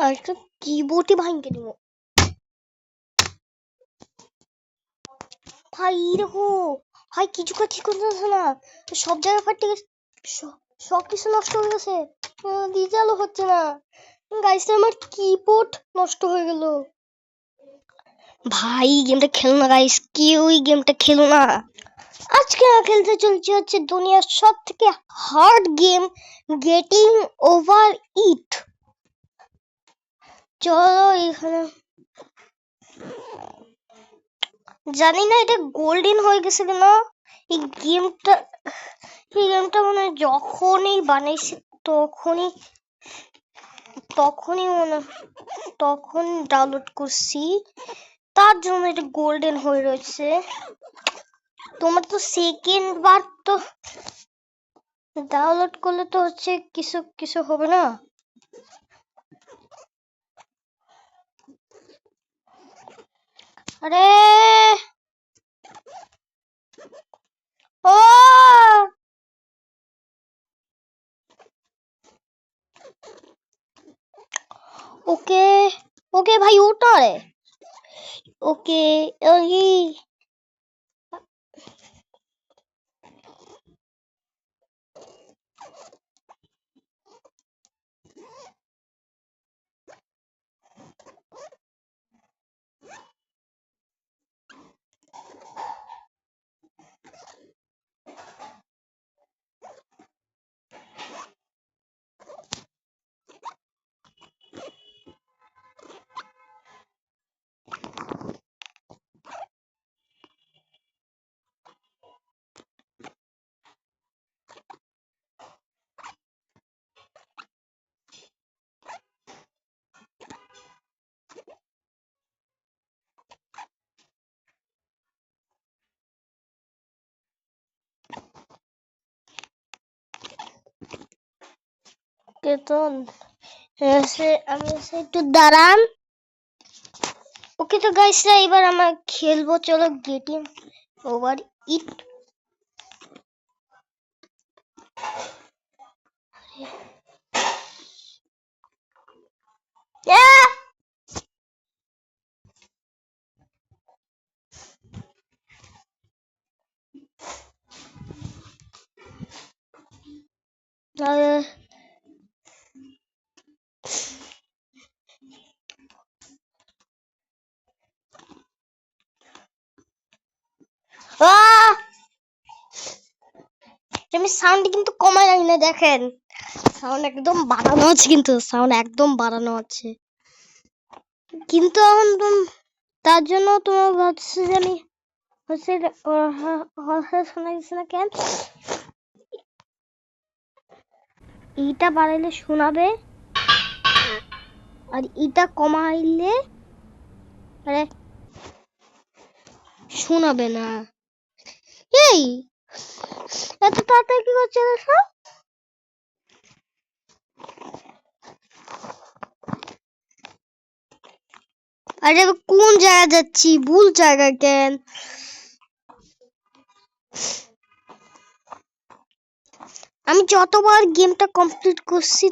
আর একটা কিবোর্ডই ভাঙকে দিব ভাই। দেখো ভাই, কিছু কাজ ঠিক করতেছে না, সব জায়গায় ফাটে গেছে, সব কিছু নষ্ট হয়ে গেছে, রিজাল্টও হচ্ছে না। গাইস, আমার কিবোর্ড নষ্ট হয়ে গেল। ভাই গেমটা খেলো না গাইস, কেউ এই গেমটা খেলো না। আজকে খেলতে চলছে হচ্ছে দুনিয়ার সব থেকে hard game, getting over it. চলো এখানে, জানি না এটা গোল্ডেন হয়ে গেছে কেন। এই গেমটা মানে যখনই বানাইছে তখনই তখন ডাউনলোড করছি, তার জন্য এটা গোল্ডেন হয়ে রয়েছে। তোমার তো সেকেন্ড বার তো ডাউনলোড করলে তো হচ্ছে কিছু কিছু হবে না। আরে ও ওকে ওকে ভাই, ওটা রে ওকে। তো আমি একটু দাঁড়ান। ওকে তো গাইসরা, এবার আমরা খেলবো, চলো গেটিং ওভার ইট। আমি সাউন্ড কিন্তু কমাই রাখি না, দেখেন সাউন্ড একদম বাড়ানো আছে, কিন্তু এখন তার জন্য তোমার ভাবছে যে আমি হচ্ছে শোনা যাচ্ছে না কেন। এইটা বাড়াইলে শোনাবে, আর এটা কমাইলে আরে শোনাবে না। এই এত তাড়াতাড়ি কি করছে দেখো। আরে কোন জায়গা যাচ্ছি, ভুল জায়গা কেন। আমি যতবার গেমটা কমপ্লিট করছি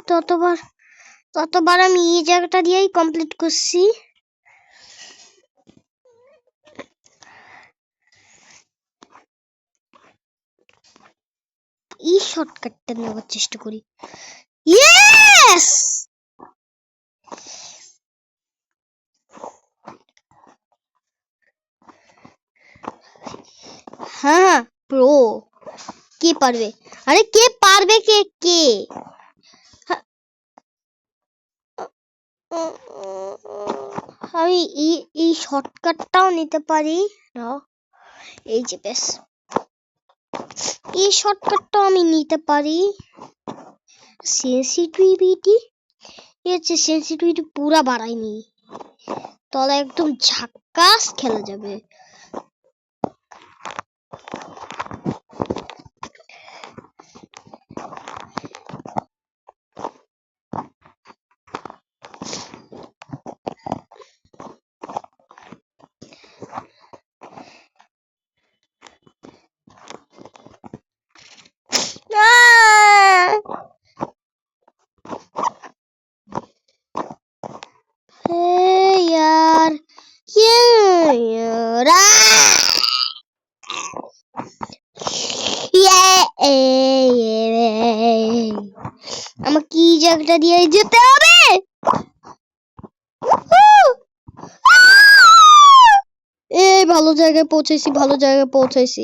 ততবার আমি এই জায়গাটা দিয়েই কমপ্লিট করছি। এই শর্টকাটটা নেওয়ার চেষ্টা করি। ইয়েস! হ্যাঁ প্রো। কে পারবে? আরে কে পারবে? কে আমি এই শর্টকাটটাও নিতে পারি না। এই যে বেশ, এই শর্টকাটটাও আমি নিতে পারি। সেন্সিটিভিটি পুরা বাড়াইনি, তাহলে একদম ঝাক্কাস খেলা যাবে। আমার কি জায়গাটা দিয়ে যেতে হবে? এই ভালো জায়গায় পৌঁছেছি।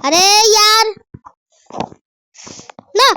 আরে यार না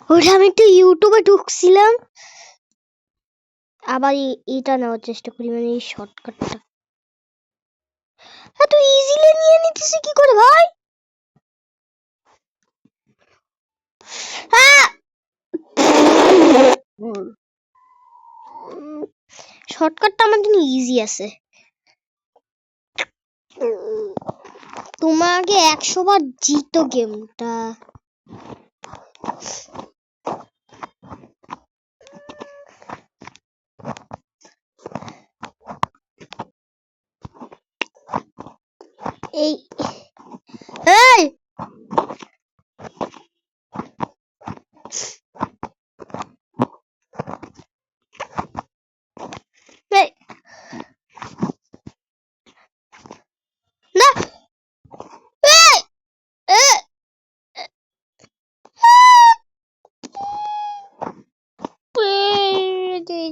ওটা আমি একটু ইউটিউবে ঢুকছিলাম, আবার এটা নেওয়ার চেষ্টা করি, মানে এই শর্টকাটটা। এত ইজিলি নিয়ে নিতেছি কি করে ভাই? শর্টকাটটা আমার জন্য ইজি আছে। তোমাকে 100 বার জিতো গেমটা। এই এই এই, না এই, এই, এই,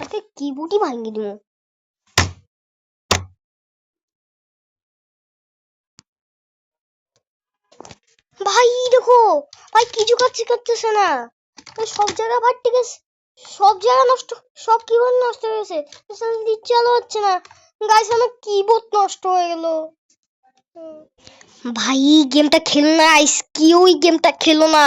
আজকে কিবোর্ডই ভাঙি দিব। ভাই দেখো, ভাই কিছু কাজ করতেছে না, সব জায়গা ভাই ঠিক আছে, সব জায়গা নষ্ট, সব কিবোর্ড নষ্ট হয়ে গেছে, চালু হচ্ছে না। গাইস আমার কিবোর্ড নষ্ট হয়ে গেল। ভাই গেমটা খেলো না, কেউই গেমটা খেলো না।